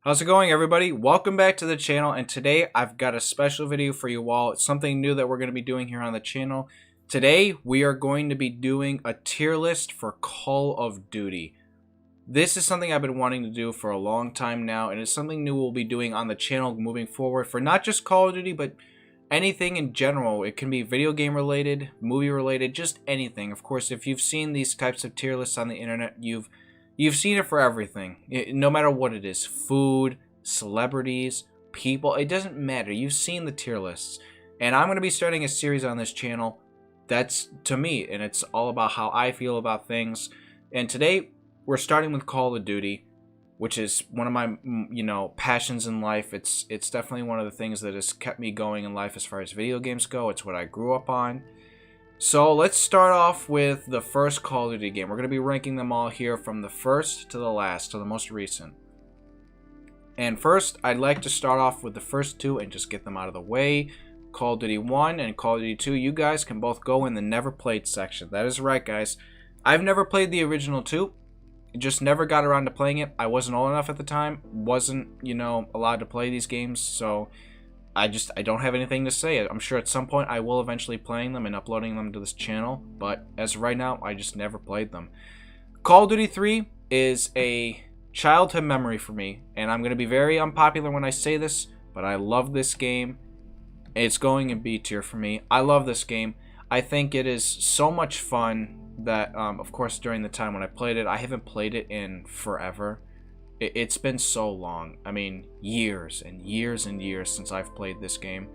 How's it going, everybody? Welcome back to the channel, and today I've got a special video for you all. It's something new that we're going to be doing here on the channel. Today we are going to be doing a tier list for Call of Duty. This is something I've been wanting to do for a long time now, and it's something new we'll be doing on the channel moving forward for not just Call of Duty, but anything in general. It can be video game related, movie related, just anything. Of course, if you've seen these types of tier lists on the internet, You've seen it for everything, no matter what it is. Food, celebrities, people, it doesn't matter. You've seen the tier lists. And I'm going to be starting a series on this channel that's to me, and it's all about how I feel about things. And today, we're starting with Call of Duty, which is one of my, passions in life. It's definitely one of the things that has kept me going in life as far as video games go. It's what I grew up on. So let's start off with the first Call of Duty game. We're going to be ranking them all here from the first to the last, to the most recent. And first, I'd like to start off with the first two and just get them out of the way. Call of Duty 1 and Call of Duty 2, you guys can both go in the never played section. That is right, guys. I've never played the original 2. Just never got around to playing it. I wasn't old enough at the time. Wasn't, allowed to play these games, so I don't have anything to say. I'm sure at some point I will eventually playing them and uploading them to this channel, but as of right now, I just never played them. Call of Duty 3 is a childhood memory for me, and I'm going to be very unpopular when I say this, but I love this game. It's going in B tier for me. I love this game. I think it is so much fun that, of course, during the time when I played it, I haven't played it in forever. It's been so long. I mean, years and years and years since I've played this game.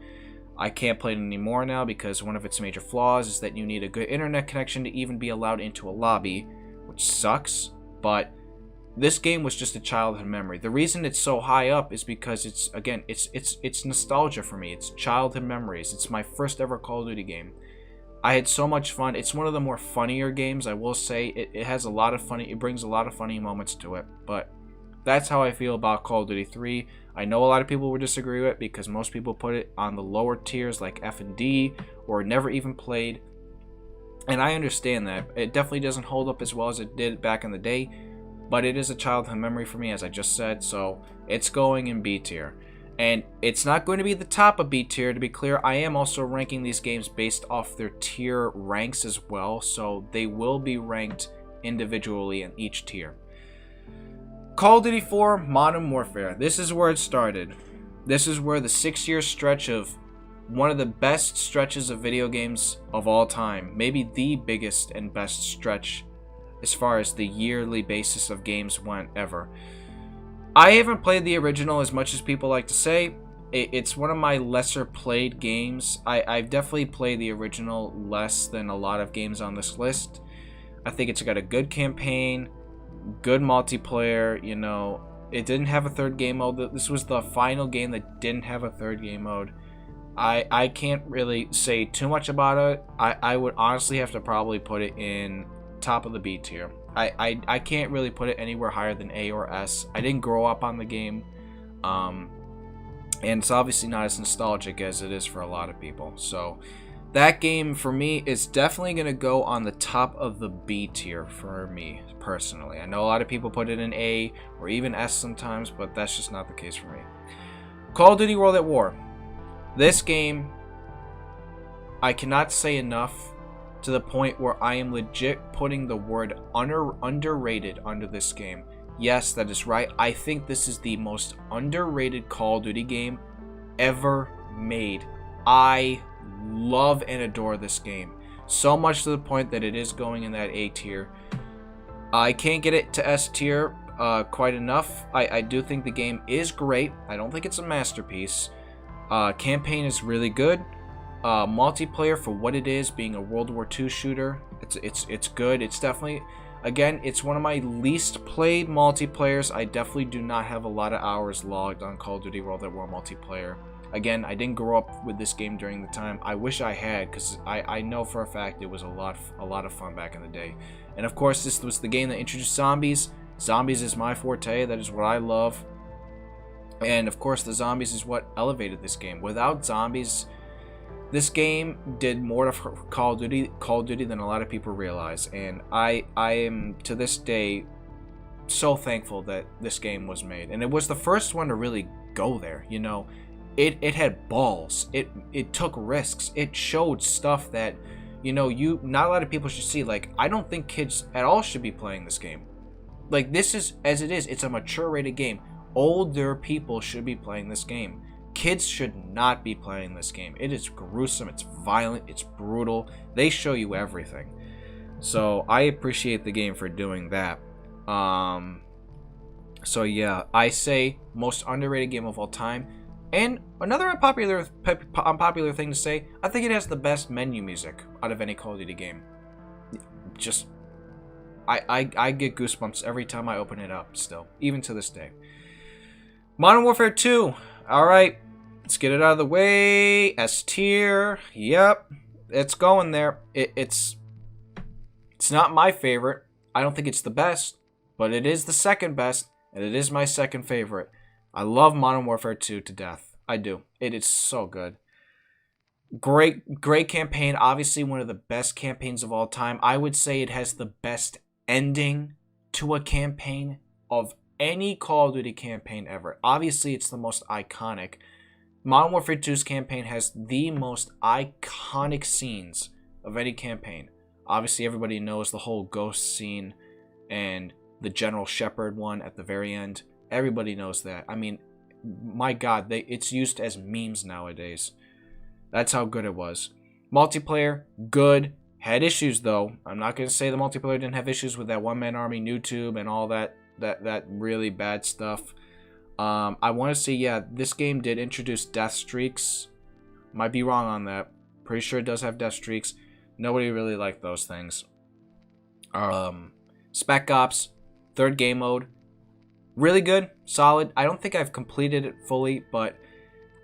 I can't play it anymore now because one of its major flaws is that you need a good internet connection to even be allowed into a lobby, which sucks. But this game was just a childhood memory. The reason it's so high up is because it's nostalgia for me. It's childhood memories. It's my first ever Call of Duty game. I had so much fun. It's one of the more funnier games, I will say. It has a lot of funny. It brings a lot of funny moments to it, but that's how I feel about Call of Duty 3. I know a lot of people would disagree with it because most people put it on the lower tiers like F and D or never even played. And I understand that. It definitely doesn't hold up as well as it did back in the day, but it is a childhood memory for me, as I just said, so it's going in B tier. And it's not going to be the top of B tier, to be clear. I am also ranking these games based off their tier ranks as well, so they will be ranked individually in each tier. Call of Duty 4 Modern Warfare. This is where it started. This is where the 6-year stretch of one of the best stretches of video games of all time, maybe the biggest and best stretch as far as the yearly basis of games went ever. I haven't played the original as much as people like to say. It's one of my lesser played games. I've definitely played the original less than a lot of games on this list. I think it's got a good campaign, good multiplayer. It didn't have a third game mode. This was the final game that didn't have a third game mode. I can't really say too much about it. I would honestly have to probably put it in top of the B tier. I can't really put it anywhere higher than A or S. I didn't grow up on the game, and it's obviously not as nostalgic as it is for a lot of people. So that game for me is definitely going to go on the top of the B tier for me personally. I know a lot of people put it in A or even S sometimes, but that's just not the case for me. Call of Duty World at War. This game, I cannot say enough to the point where I am legit putting the word underrated under this game. Yes, that is right. I think this is the most underrated Call of Duty game ever made. I love and adore this game so much to the point that it is going in that A tier. I can't get it to S tier quite enough. I do think the game is great. I don't think it's a masterpiece. Campaign is really good. Multiplayer, for what it is, being a World War II shooter, it's good. It's definitely, again, it's one of my least played multiplayers. I definitely do not have a lot of hours logged on Call of Duty World at War multiplayer. Again, I didn't grow up with this game during the time. I wish I had, because I know for a fact it was a lot of fun back in the day. And of course, this was the game that introduced zombies. Zombies is my forte. That is what I love. And of course, the zombies is what elevated this game. Without zombies, this game did more to Call of Duty than a lot of people realize. And I am, to this day, so thankful that this game was made, and it was the first one to really go there. You know, it had balls. It took risks. It showed stuff that, you know, not a lot of people should see. Like, I don't think kids at all should be playing this game. Like, this is, as it is, it's a mature rated game. Older people should be playing this game. Kids should not be playing this game. It is gruesome, it's violent, it's brutal. They show you everything. So I appreciate the game for doing that. So yeah, I say most underrated game of all time. And another unpopular thing to say, I think it has the best menu music out of any Call of Duty game. Just, I get goosebumps every time I open it up still, even to this day. Modern Warfare 2. Alright, let's get it out of the way. S tier. Yep, it's going there. It's not my favorite. I don't think it's the best, but it is the second best, and it is my second favorite. I love Modern Warfare 2 to death. I do. It is so good. Great campaign. Obviously, one of the best campaigns of all time. I would say it has the best ending to a campaign of any Call of Duty campaign ever. Obviously, it's the most iconic. Modern Warfare 2's campaign has the most iconic scenes of any campaign. Obviously, everybody knows the whole ghost scene and the General Shepard one at the very end. Everybody knows that. I mean, my God, it's used as memes nowadays. That's how good it was. Multiplayer, good. Had issues, though. I'm not going to say the multiplayer didn't have issues with that one-man army, noob and all that really bad stuff. I want to say, yeah, this game did introduce death streaks. Might be wrong on that. Pretty sure it does have death streaks. Nobody really liked those things. Spec Ops, third game mode. Really good, solid. I don't think I've completed it fully, but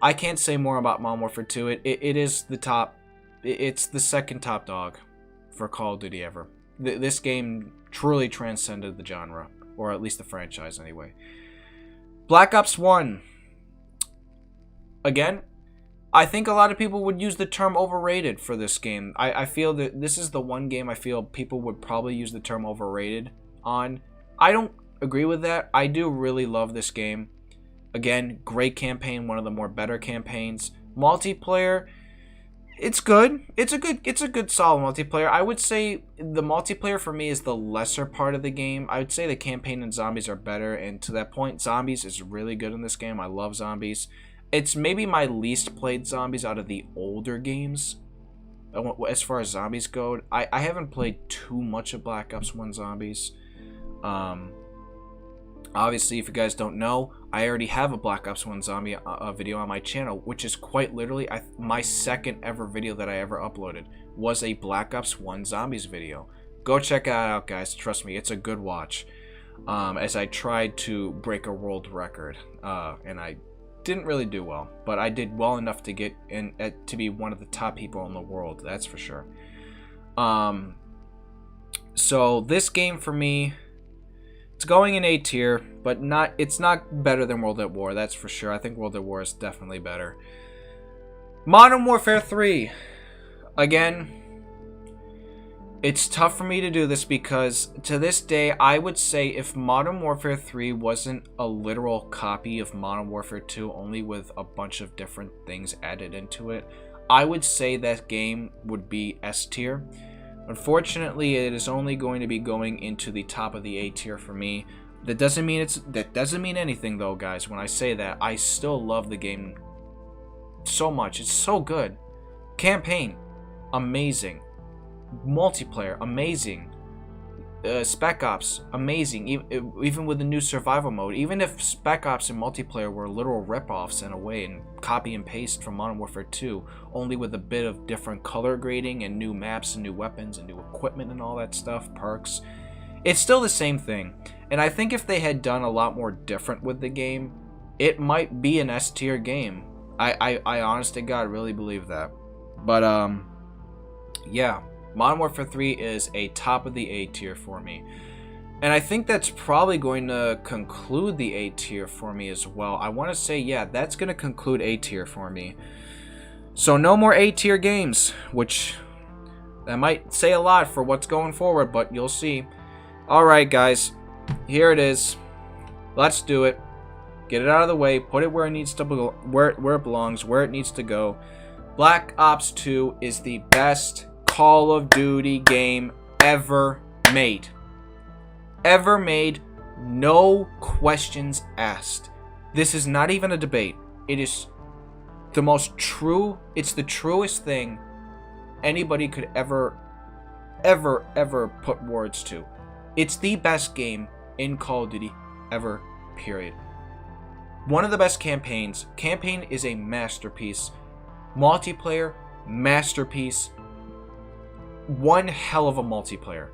I can't say more about Modern Warfare 2. It is the top. It's the second top dog for Call of Duty ever. This game truly transcended the genre, or at least the franchise anyway. Black Ops 1. Again, I think a lot of people would use the term overrated for this game. I feel that this is the one game I feel people would probably use the term overrated on. I don't agree with that. I do really love this game. Again, great campaign, one of the more better campaigns. Multiplayer, it's good. It's a good solid multiplayer. I would say the multiplayer for me is the lesser part of the game. I would say the campaign and zombies are better, and to that point, zombies is really good in this game. I love zombies. It's maybe my least played zombies out of the older games. As far as zombies go, I haven't played too much of Black Ops 1 zombies. Obviously, if you guys don't know, I already have a Black Ops 1 zombie video on my channel, which is quite literally my second ever video that I ever uploaded was a Black Ops 1 zombies video. Go check that out, guys. Trust me, it's a good watch. As I tried to break a world record, and I didn't really do well, but I did well enough to get in to be one of the top people in the world. That's for sure. So this game for me, it's going in A tier, but it's not better than World at War, that's for sure. I think World at War is definitely better. Modern Warfare 3. Again, it's tough for me to do this because to this day, I would say if Modern Warfare 3 wasn't a literal copy of Modern Warfare 2, only with a bunch of different things added into it, I would say that game would be S tier. Unfortunately, it is only going to be going into the top of the A tier for me. That doesn't mean anything though, guys. When I say that, I still love the game so much. It's so good. Campaign, amazing. Multiplayer, amazing. Spec Ops, amazing. Even with the new survival mode. Even if Spec Ops and multiplayer were literal ripoffs in a way and copy and paste from Modern Warfare 2, only with a bit of different color grading and new maps and new weapons and new equipment and all that stuff, perks, it's still the same thing. And I think if they had done a lot more different with the game, it might be an S tier game. I honest to God really believe that. But yeah. Modern Warfare 3 is a top of the A tier for me. And I think that's probably going to conclude the A tier for me as well. I want to say, yeah, that's going to conclude A tier for me. So no more A tier games, which that might say a lot for what's going forward, but you'll see. Alright, guys. here it is. Let's do it. Get it out of the way. Put it where it needs to where it belongs, where it needs to go. Black Ops 2 is the best Call of Duty game ever made. Ever made. No questions asked. This is not even a debate. It is the most true, it's the truest thing anybody could ever put words to. It's the best game in Call of Duty ever, period. One of the best campaigns. Campaign is a masterpiece. Multiplayer, masterpiece. One hell of a multiplayer.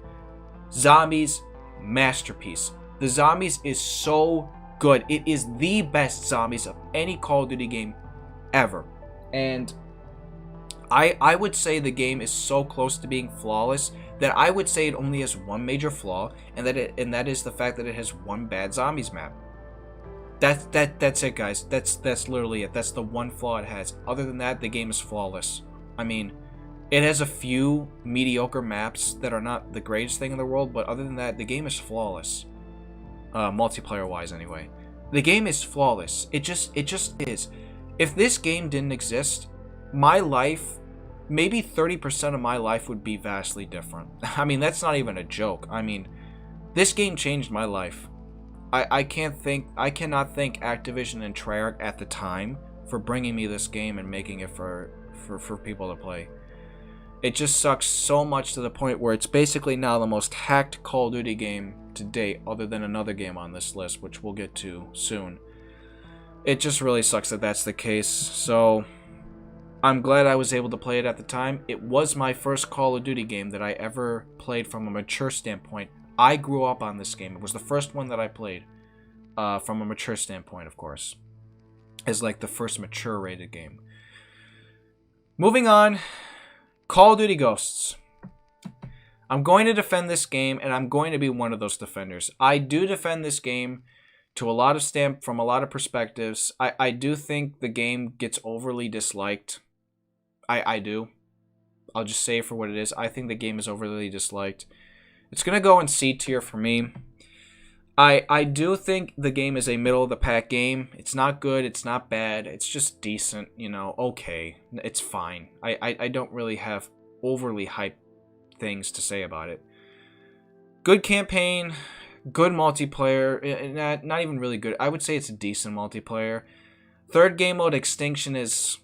Zombies, masterpiece. The zombies is so good. It is the best zombies of any Call of Duty game ever. And I would say the game is so close to being flawless that I would say it only has one major flaw, and that is the fact that it has one bad zombies map. That's it, guys. That's literally it. That's the one flaw it has. Other than that, the game is flawless. I mean, it has a few mediocre maps that are not the greatest thing in the world, but other than that, the game is flawless. Multiplayer-wise, anyway. The game is flawless. It just is. If this game didn't exist, my life, maybe 30% of my life would be vastly different. I mean, that's not even a joke. I mean, this game changed my life. I cannot thank Activision and Treyarch at the time for bringing me this game and making it for people to play. It just sucks so much to the point where it's basically now the most hacked Call of Duty game to date, other than another game on this list, which we'll get to soon. It just really sucks that that's the case. So I'm glad I was able to play it at the time. It was my first Call of Duty game that I ever played from a mature standpoint. I grew up on this game. It was the first one that I played from a mature standpoint, of course. As like the first mature rated game. Moving on, Call of Duty Ghosts. I'm going to defend this game, and I'm going to be one of those defenders. I do defend this game to a lot of from a lot of perspectives. I do think the game gets overly disliked. I do. I'll just say it for what it is. I think the game is overly disliked. It's going to go in C tier for me. I do think the game is a middle-of-the-pack game. It's not good. It's not bad. It's just decent. You know, okay. It's fine. I don't really have overly hyped things to say about it. Good campaign. Good multiplayer. Not even really good. I would say it's a decent multiplayer. Third game mode, Extinction, is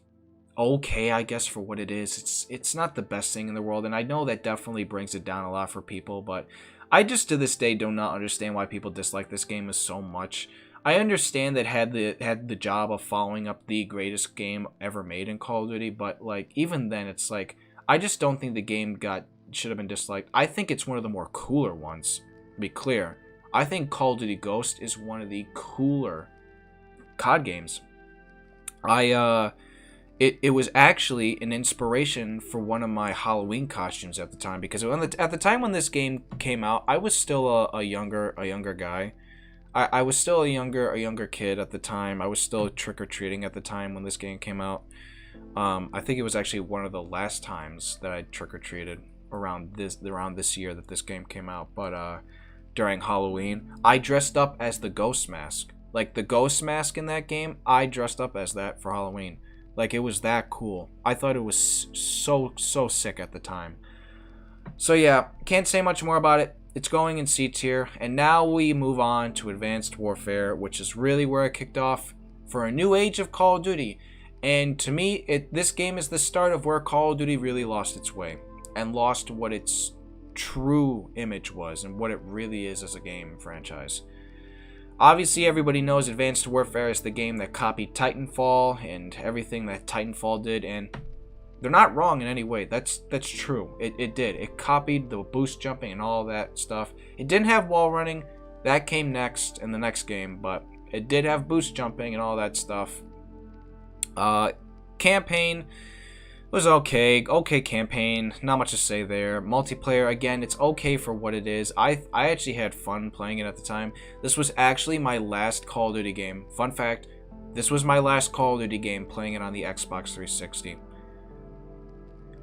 okay, I guess, for what it is. It's not the best thing in the world, and I know that definitely brings it down a lot for people, but I just to this day do not understand why people dislike this game so much. I understand that had the job of following up the greatest game ever made in Call of Duty, but like even then it's like I just don't think the game should have been disliked. I think it's one of the more cooler ones, to be clear. I think Call of Duty Ghost is one of the cooler COD games. It was actually an inspiration for one of my Halloween costumes at the time, because at the time when this game came out, I was still a younger guy. I was still a younger kid at the time. I was still trick-or-treating at the time when this game came out. I think it was actually one of the last times that I trick-or-treated around this year that this game came out. But during Halloween, I dressed up as the ghost mask. Like the ghost mask in that game, I dressed up as that for Halloween. Like, it was that cool. I thought it was so sick at the time. So yeah, can't say much more about it. It's going in C tier. And now we move on to Advanced Warfare, which is really where it kicked off for a new age of Call of Duty. And to me, this game is the start of where Call of Duty really lost its way. And lost what its true image was and what it really is as a game franchise. Obviously, everybody knows Advanced Warfare is the game that copied Titanfall and everything that Titanfall did, and they're not wrong in any way. That's true. It did. It copied the boost jumping and all that stuff. It didn't have wall running. That came next in the next game, but it did have boost jumping and all that stuff. Campaign was okay campaign, not much to say there. Multiplayer, again, it's okay for what it is. I actually had fun playing it at the time. This was actually my last Call of Duty game. Fun fact, this was my last Call of Duty game playing it on the Xbox 360.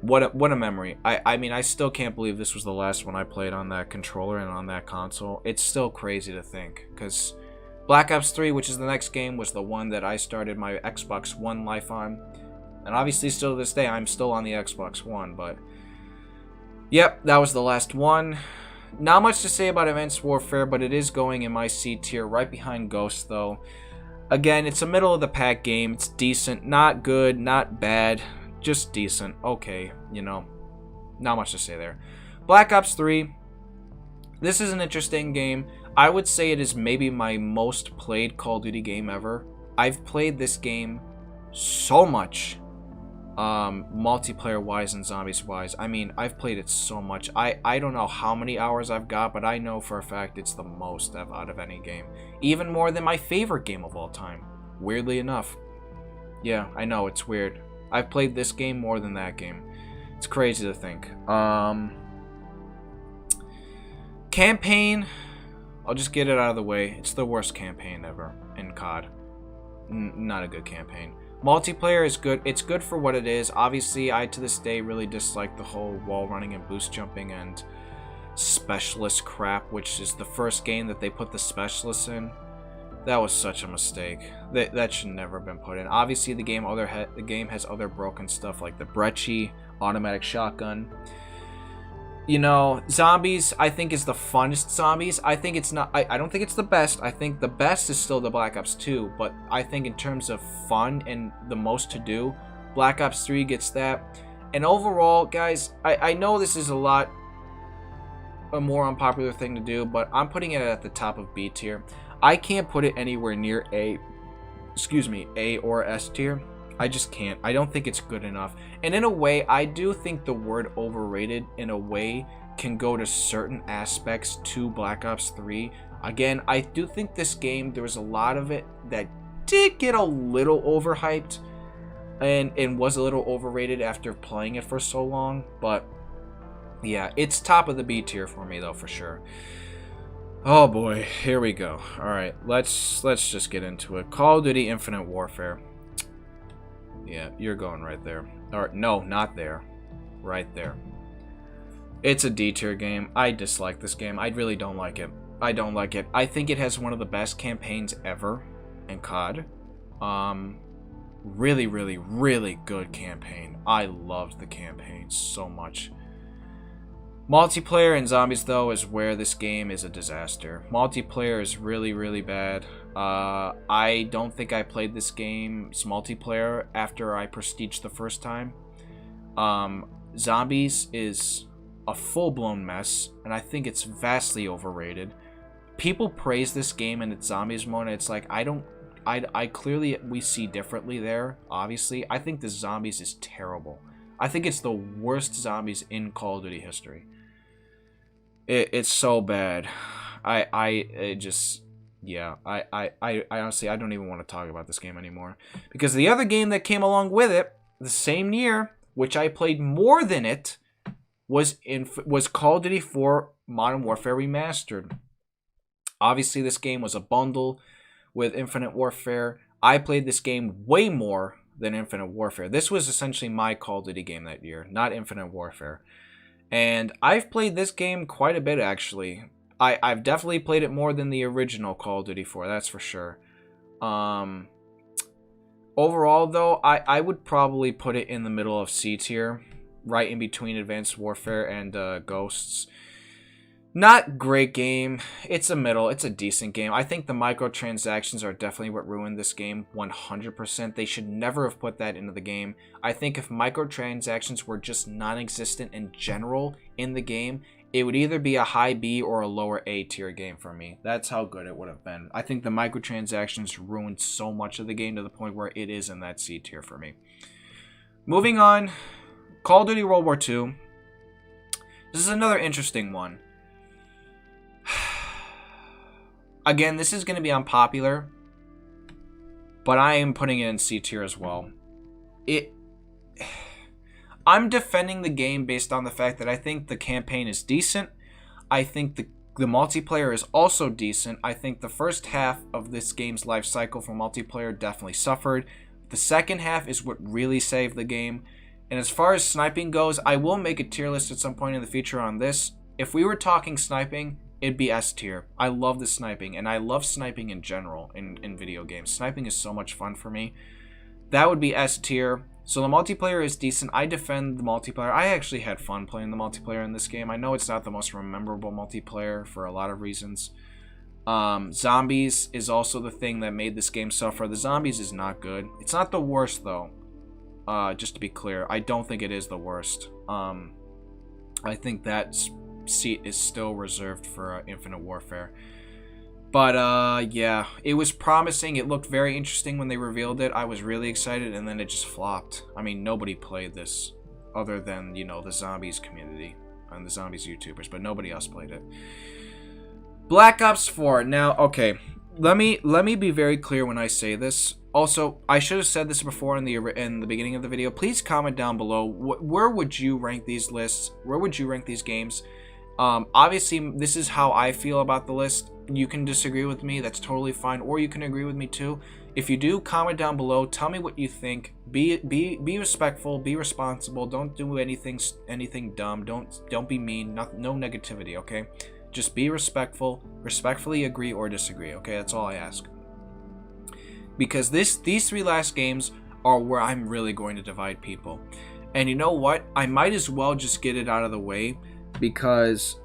what a memory. I mean, I still can't believe this was the last one I played on that controller and on that console. It's still crazy to think, because Black Ops 3, which is the next game, was the one that I started my Xbox One life on. And obviously, still to this day, I'm still on the Xbox One, but yep, that was the last one. Not much to say about Advanced Warfare, but it is going in my C tier, right behind Ghost, though. Again, it's a middle-of-the-pack game. It's decent, not good, not bad, just decent. Okay, you know, not much to say there. Black Ops 3, this is an interesting game. I would say it is maybe my most played Call of Duty game ever. I've played this game so much. Multiplayer wise and zombies wise. I mean, I've played it so much. I don't know how many hours I've got, but I know for a fact it's the most I've out of any game. Even more than my favorite game of all time. Weirdly enough. Yeah, I know, it's weird. I've played this game more than that game. It's crazy to think. Campaign, I'll just get it out of the way. It's the worst campaign ever in COD. Not a good campaign. Multiplayer is good. It's good for what it is. Obviously, I to this day really dislike the whole wall running and boost jumping and specialist crap, which is the first game that they put the specialists in. That was such a mistake. That should never have been put in. Obviously, the game has other broken stuff like the Brecci automatic shotgun. You know, zombies, I think, is the funnest zombies. I think it's not... I don't think it's the best. I think the best is still the Black Ops 2. But I think in terms of fun and the most to do, Black Ops 3 gets that. And overall, guys, I know this is a more unpopular thing to do, but I'm putting it at the top of B tier. I can't put it anywhere near A or S tier. I just can't. I don't think it's good enough. And in a way, I do think the word overrated, in a way, can go to certain aspects to Black Ops 3. Again, I do think this game, there was a lot of it that did get a little overhyped and was a little overrated after playing it for so long. But yeah, it's top of the B tier for me, though, for sure. Oh boy, here we go. Alright, let's just get into it. Call of Duty Infinite Warfare. Yeah, you're going right there. Or, no, not there. Right there. It's a D tier game. I dislike this game. I really don't like it. I don't like it. I think it has one of the best campaigns ever in COD. Really, really, really good campaign. I loved the campaign so much. Multiplayer and zombies, though, is where this game is a disaster. Multiplayer is really, really bad. I don't think I played this game's multiplayer after I prestiged the first time. Zombies is a full-blown mess, and I think it's vastly overrated. People praise this game and its zombies mode, and it's like, I clearly, we see differently there, obviously. I think the zombies is terrible. I think it's the worst zombies in Call of Duty history. It's so bad. I honestly, I don't even want to talk about this game anymore. Because the other game that came along with it, the same year, which I played more than it, was Call of Duty 4 Modern Warfare Remastered. Obviously, this game was a bundle with Infinite Warfare. I played this game way more than Infinite Warfare. This was essentially my Call of Duty game that year, not Infinite Warfare. And I've played this game quite a bit, actually. I've definitely played it more than the original Call of Duty 4, that's for sure. Overall, though, I would probably put it in the middle of C tier, right in between Advanced Warfare and Ghosts. Not great game. It's a decent game. I think the microtransactions are definitely what ruined this game 100%. They should never have put that into the game. I think if microtransactions were just non-existent in general in the game, it would either be a high B or a lower A tier game for me. That's how good it would have been. I think the microtransactions ruined so much of the game to the point where it is in that C tier for me. Moving on, Call of Duty World War II. This is another interesting one. Again, this is going to be unpopular, but I am putting it in C tier as well. I'm defending the game based on the fact that I think the campaign is decent. I think the multiplayer is also decent. I think the first half of this game's life cycle for multiplayer definitely suffered. The second half is what really saved the game. And as far as sniping goes, I will make a tier list at some point in the future on this. If we were talking sniping, it'd be S tier. I love the sniping, and I love sniping in general in video games. Sniping is so much fun for me. That would be S tier. So the multiplayer is decent. I defend the multiplayer. I actually had fun playing the multiplayer in this game. I know it's not the most memorable multiplayer for a lot of reasons. Zombies is also the thing that made this game suffer. The zombies is not good. It's not the worst, though. Just to be clear, I don't think it is the worst. I think that seat is still reserved for Infinite Warfare. But yeah, it was promising. It looked very interesting when they revealed it. I was really excited, and then it just flopped. I mean, nobody played this other than, you know, the zombies community and the zombies YouTubers, but nobody else played it. Black Ops 4. Now, okay, let me be very clear when I say this. Also, I should have said this before in the beginning of the video. Please comment down below. Where would you rank these lists? Where would you rank these games? Obviously, this is how I feel about the list. You can disagree with me. That's totally fine. Or you can agree with me too. If you do, comment down below. Tell me what you think. Be respectful. Be responsible. Don't do anything dumb. Don't be mean. No negativity. Okay. Just be respectful. Respectfully agree or disagree. Okay. That's all I ask. Because these three last games are where I'm really going to divide people. And you know what? I might as well just get it out of the way. Because,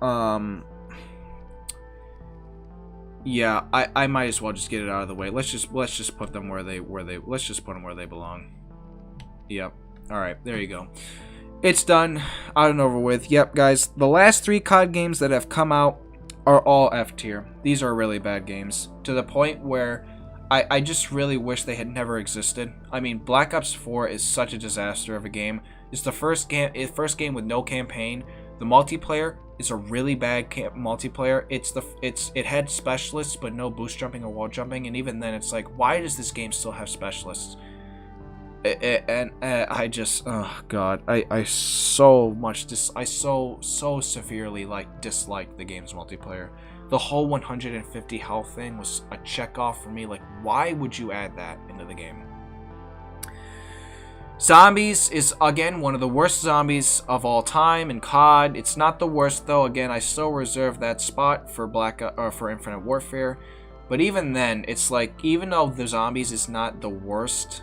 yeah, I might as well just get it out of the way. Let's just put them where they belong. Yep. All right, there you go. It's done, out and over with. Yep, guys, the last 3 COD games that have come out are all F tier. These are really bad games, to the point where I just really wish they had never existed. I mean, Black Ops 4 is such a disaster of a game. It's the first game with no campaign. The multiplayer is a really bad multiplayer. It had specialists but no boost jumping or wall jumping, and even then it's like, why does this game still have specialists? I just, oh god, I so severely dislike the game's multiplayer. The whole 150 health thing was a check off for me. Like, why would you add that into the game? Zombies is, again, one of the worst zombies of all time in COD. It's not the worst, though. Again, I still reserve that spot for for Infinite Warfare. But even then, it's like, even though the zombies is not the worst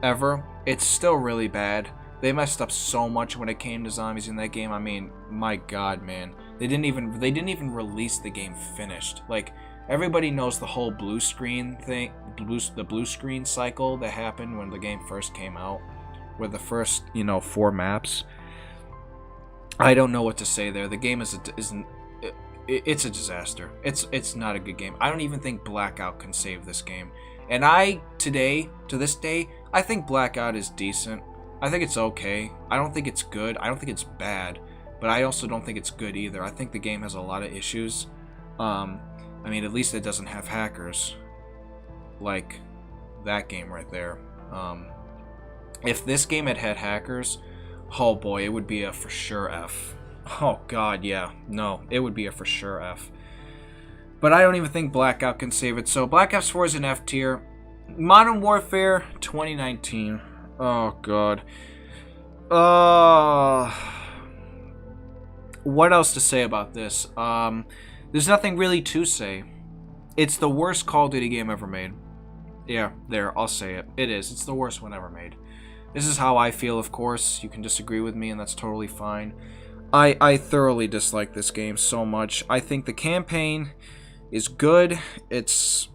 ever, it's still really bad. They messed up so much when it came to zombies in that game. I mean, my god, man. They didn't even release the game finished. Like, everybody knows the whole blue screen thing, the blue screen cycle that happened when the game first came out, with the first, 4 maps. I don't know what to say there. The game it's a disaster. It's not a good game. I don't even think Blackout can save this game. And to this day, I think Blackout is decent. I think it's okay. I don't think it's good. I don't think it's bad. But I also don't think it's good either. I think the game has a lot of issues. I mean, at least it doesn't have hackers. Like that game right there. If this game had hackers, oh boy, it would be a for sure F. Oh god, yeah. No, it would be a for sure F. But I don't even think Blackout can save it. So Black Ops 4 is an F tier. Modern Warfare 2019. Oh god. What else to say about this? There's nothing really to say. It's the worst Call of Duty game ever made. Yeah, there, I'll say it. It is. It's the worst one ever made. This is how I feel, of course. You can disagree with me, and that's totally fine. I thoroughly dislike this game so much. I think the campaign is good. It's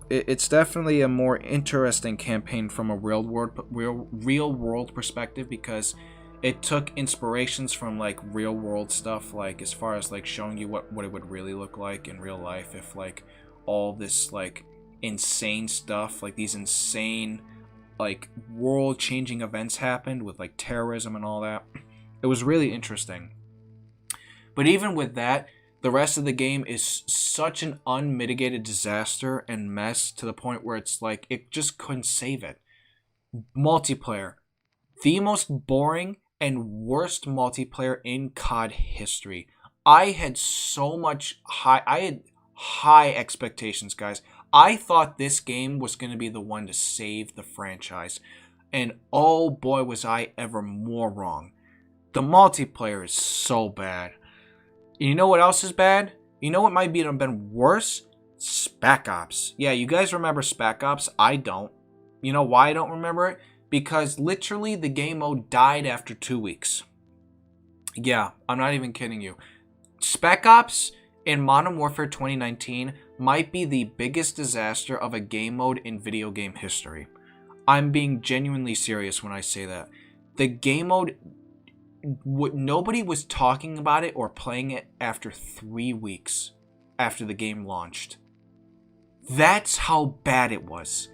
definitely a more interesting campaign from a real world perspective, because it took inspirations from like real world stuff, like as far as like showing you what it would really look like in real life if like all this like insane stuff, like these insane like world changing events happened with like terrorism and all that. It was really interesting. But even with that, the rest of the game is such an unmitigated disaster and mess, to the point where it's like it just couldn't save it. Multiplayer, the most boring and worst multiplayer in COD history. I had high expectations, guys. I thought this game was going to be the one to save the franchise. And oh boy, was I ever more wrong. The multiplayer is so bad. You know what else is bad? You know what might be have been worse? Spec Ops. Yeah, you guys remember Spec Ops? I don't. You know why I don't remember it? Because literally the game mode died after 2 weeks. Yeah, I'm not even kidding you. Spec Ops in Modern Warfare 2019 might be the biggest disaster of a game mode in video game history. I'm being genuinely serious when I say that. The game mode, nobody was talking about it or playing it after 3 weeks after the game launched. That's how bad it was.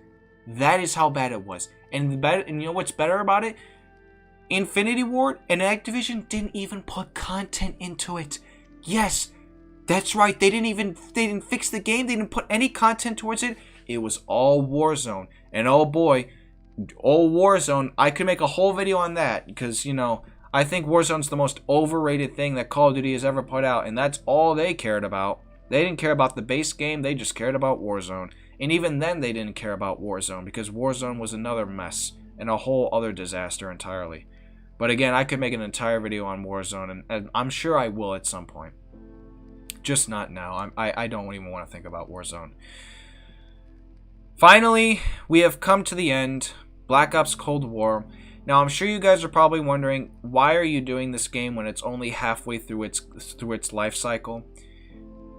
That is how bad it was. And you know what's better about it? Infinity Ward and Activision didn't even put content into it. Yes, that's right. They didn't fix the game. They didn't put any content towards it. It was all Warzone. And oh boy, Warzone, I could make a whole video on that because, you know, I think Warzone's the most overrated thing that Call of Duty has ever put out, and that's all they cared about. They didn't care about the base game, they just cared about Warzone. And even then they didn't care about Warzone because Warzone was another mess and a whole other disaster entirely. But again, I could make an entire video on Warzone, and I'm sure I will at some point. Just not now. I don't even want to think about Warzone. Finally, we have come to the end. Black Ops Cold War. Now, I'm sure you guys are probably wondering, why are you doing this game when it's only halfway through its life cycle?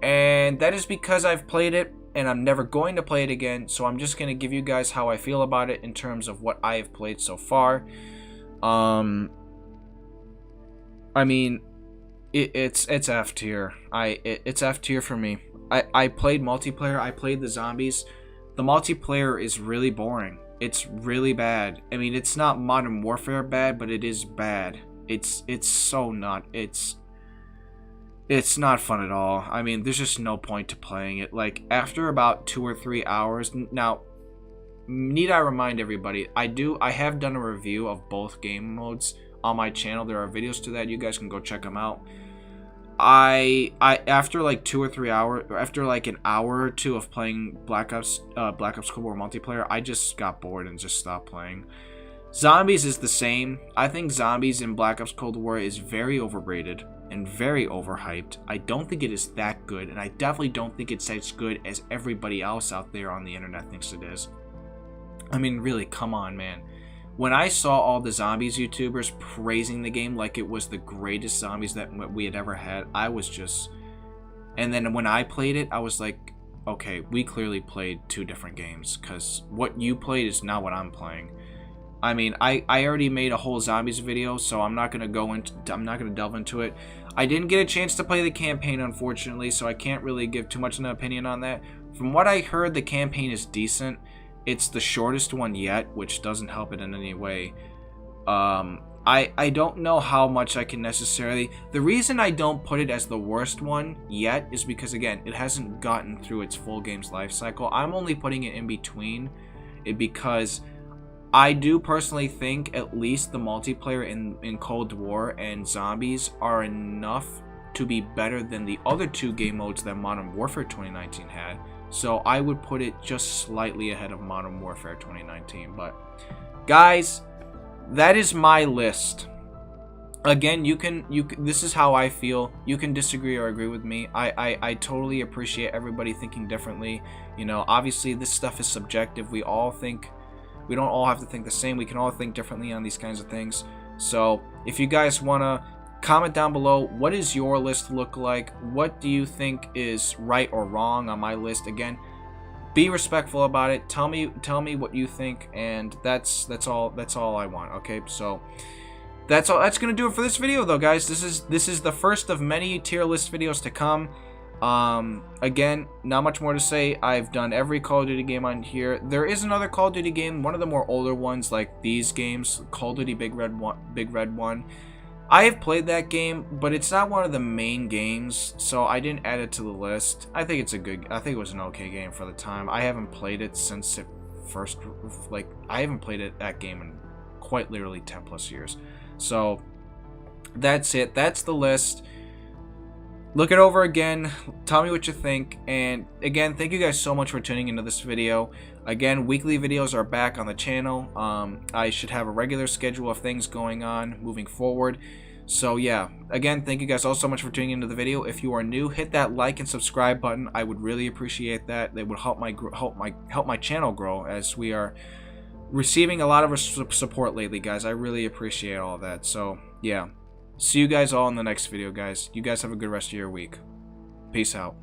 And that is because I've played it, and I'm never going to play it again, so I'm just going to give you guys how I feel about it in terms of what I have played so far. I mean, it's F tier. It's F tier for me. I played multiplayer, I played the zombies. The multiplayer is really boring. It's really bad. I mean, it's not Modern Warfare bad, but it is bad. It's so not. It's not fun at all. I mean, there's just no point to playing it. Like, after about 2 or 3 hours. Now, need I remind everybody, I have done a review of both game modes on my channel. There are videos to that. You guys can go check them out. After like 2 or 3 hours, after like an hour or two of playing Black Ops Cold War multiplayer, I just got bored and just stopped playing. Zombies is the same. I think Zombies in Black Ops Cold War is very overrated and very overhyped. I don't think it is that good, and I definitely don't think it's as good as everybody else out there on the internet thinks it is. I mean, really, come on, man. When I saw all the Zombies YouTubers praising the game like it was the greatest Zombies that we had ever had, I was just... And then when I played it, I was like, okay, we clearly played 2 different games, because what you played is not what I'm playing. I mean, I already made a whole Zombies video, so I'm not gonna delve into it. I didn't get a chance to play the campaign, unfortunately, so I can't really give too much of an opinion on that. From what I heard, the campaign is decent. It's the shortest one yet, which doesn't help it in any way. I don't know how much I can necessarily... The reason I don't put it as the worst one yet is because, again, it hasn't gotten through its full game's life cycle. I'm only putting it in between because I do personally think at least the multiplayer in Cold War and Zombies are enough to be better than the other 2 game modes that Modern Warfare 2019 had. So I would put it just slightly ahead of Modern Warfare 2019. But guys, that is my list. Again, this is how I feel. You can disagree or agree with me. I totally appreciate everybody thinking differently. You know, obviously this stuff is subjective. We don't all have to think the same. We can all think differently on these kinds of things. So if you guys want to comment down below, what does your list look like? What do you think is right or wrong on my list? Again, be respectful about it. Tell me what you think, and that's all I want. Okay, so that's all. That's gonna do it for this video, though, guys. This is the first of many tier list videos to come. Again, not much more to say. I've done every Call of Duty game on here. There is another Call of Duty game, one of the more older ones, like these games, Call of Duty Big Red 1. I have played that game, but it's not one of the main games, so I didn't add it to the list. I think it was an okay game for the time. I haven't played it since it first, I haven't played that game in quite literally 10 plus years. So that's it. That's the list. Look it over again. Tell me what you think. And again, thank you guys so much for tuning into this video. Again, weekly videos are back on the channel. I should have a regular schedule of things going on moving forward. So yeah, again, thank you guys all so much for tuning into the video. If you are new, hit that like and subscribe button. I would really appreciate that. It would help my channel grow, as we are receiving a lot of support lately, guys. I really appreciate all that. So yeah, see you guys all in the next video, guys. You guys have a good rest of your week. Peace out.